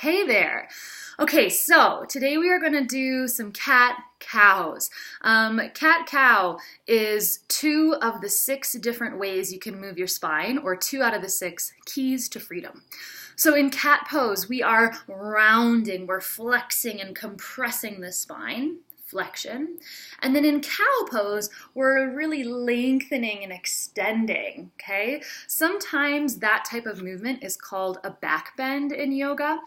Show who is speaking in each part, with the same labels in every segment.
Speaker 1: Hey there. Okay, so today we are going to do some cat-cows. Cat-cow is 2 of the 6 different ways you can move your spine, or 2 out of the 6 keys to freedom. So in cat pose, we are rounding, we're flexing and compressing the spine, flexion. And then in cow pose, we're really lengthening and extending, okay? Sometimes that type of movement is called a back bend in yoga.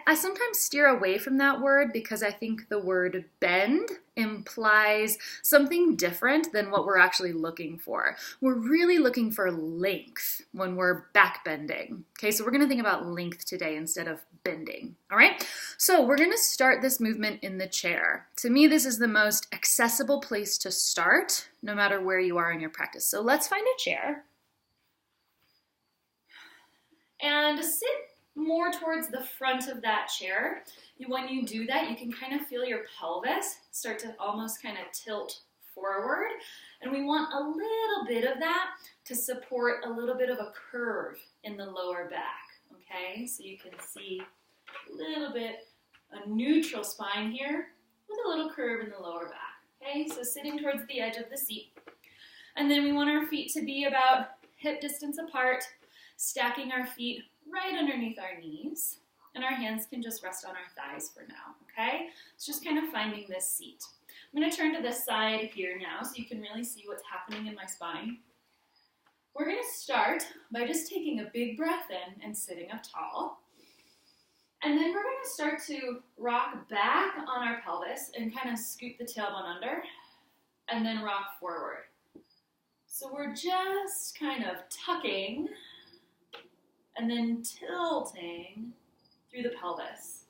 Speaker 1: I sometimes steer away from that word because I think the word bend implies something different than what we're actually looking for. We're really looking for length when we're back bending. Okay, so we're gonna think about length today instead of bending, all right? So we're gonna start this movement in the chair. To me, this is the most accessible place to start, no matter where you are in your practice. So let's find a chair and sit more towards the front of that chair. When you do that, you can kind of feel your pelvis start to almost kind of tilt forward. And we want a little bit of that to support a little bit of a curve in the lower back, okay? So you can see a little bit a neutral spine here with a little curve in the lower back, okay? So sitting towards the edge of the seat. And then we want our feet to be about hip distance apart, stacking our feet right underneath our knees, and our hands can just rest on our thighs for now, okay? It's just kind of finding this seat. I'm going to turn to this side here now so you can really see what's happening in my spine. We're going to start by just taking a big breath in and sitting up tall. And then we're going to start to rock back on our pelvis and kind of scoop the tailbone under, and then rock forward. So we're just kind of tucking and then tilting through the pelvis.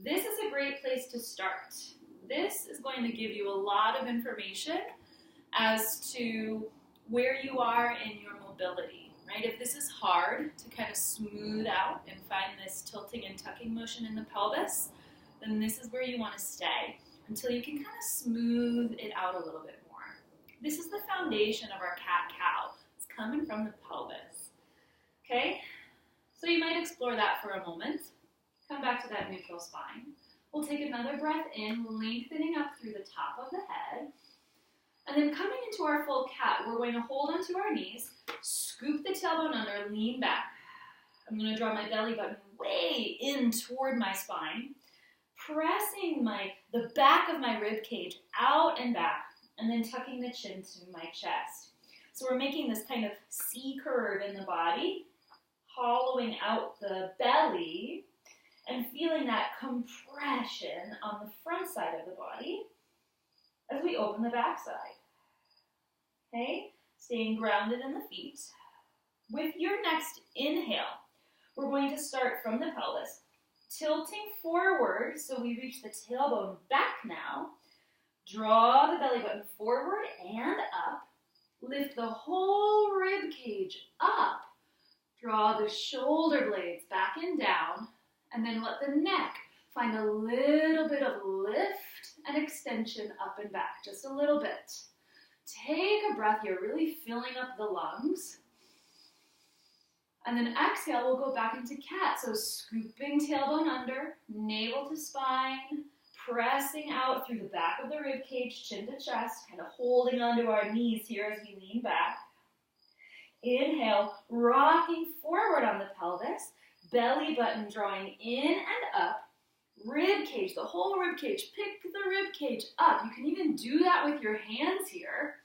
Speaker 1: This is a great place to start. This is going to give you a lot of information as to where you are in your mobility, right? If this is hard to kind of smooth out and find this tilting and tucking motion in the pelvis, then this is where you want to stay until you can kind of smooth it out a little bit more. This is the foundation of our cat-cow. It's coming from the pelvis, okay? So you might explore that for a moment. Come back to that neutral spine. We'll take another breath in, lengthening up through the top of the head. And then coming into our full cat, we're going to hold onto our knees, scoop the tailbone under, lean back. I'm going to draw my belly button way in toward my spine, pressing the back of my rib cage out and back, and then tucking the chin to my chest. So we're making this kind of C curve in the body, hollowing out the belly, and feeling that compression on the front side of the body as we open the back side. Okay, staying grounded in the feet. With your next inhale, we're going to start from the pelvis, tilting forward so we reach the tailbone back now. Draw the belly button forward and up. Lift the whole rib cage up. Draw the shoulder blades back and down, and then let the neck find a little bit of lift and extension up and back, just a little bit. Take a breath here, really filling up the lungs. And then exhale, we'll go back into cat. So scooping tailbone under, navel to spine, pressing out through the back of the rib cage, chin to chest, kind of holding onto our knees here as we lean back. Inhale, rocking forward on the pelvis, belly button drawing in and up, rib cage, the whole rib cage, pick the rib cage up. You can even do that with your hands here.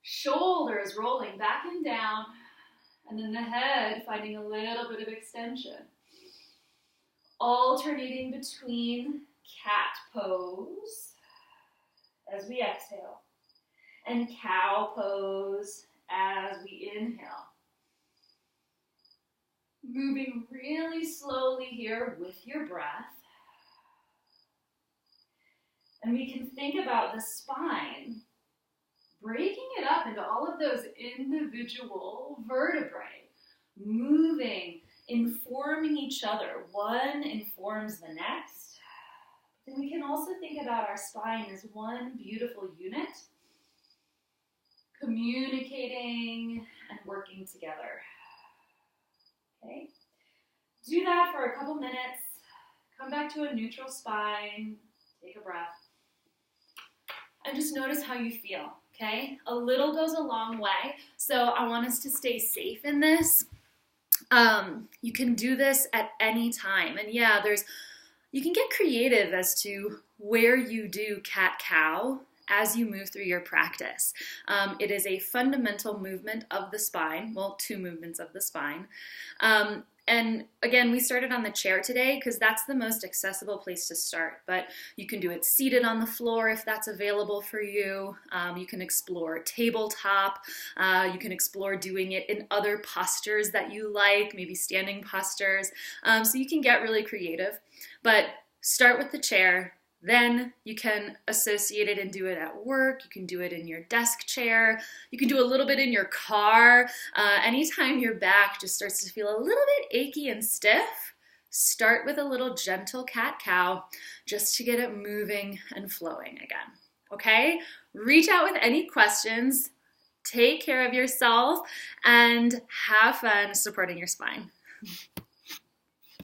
Speaker 1: Shoulders rolling back and down, and then the head finding a little bit of extension. Alternating between cat pose as we exhale and cow pose as we inhale. Moving really slowly here with your breath. And we can think about the spine, breaking it up into all of those individual vertebrae, moving, informing each other. One informs the next. Then we can also think about our spine as one beautiful unit, communicating and working together. Okay? Do that for a couple minutes. Come back to a neutral spine. Take a breath. And just notice how you feel, okay? A little goes a long way, so I want us to stay safe in this. You can do this at any time, and yeah, you can get creative as to where you do cat-cow as you move through your practice. It is a fundamental movement of the spine, well, 2 movements of the spine. And again, we started on the chair today because that's the most accessible place to start, but you can do it seated on the floor if that's available for you. You can explore tabletop. You can explore doing it in other postures that you like, maybe standing postures. So you can get really creative, but start with the chair. Then you can associate it and do it at work. You can do it in your desk chair. You can do a little bit in your car. Anytime your back just starts to feel a little bit achy and stiff, start with a little gentle cat-cow just to get it moving and flowing again. Okay? Reach out with any questions. Take care of yourself and have fun supporting your spine.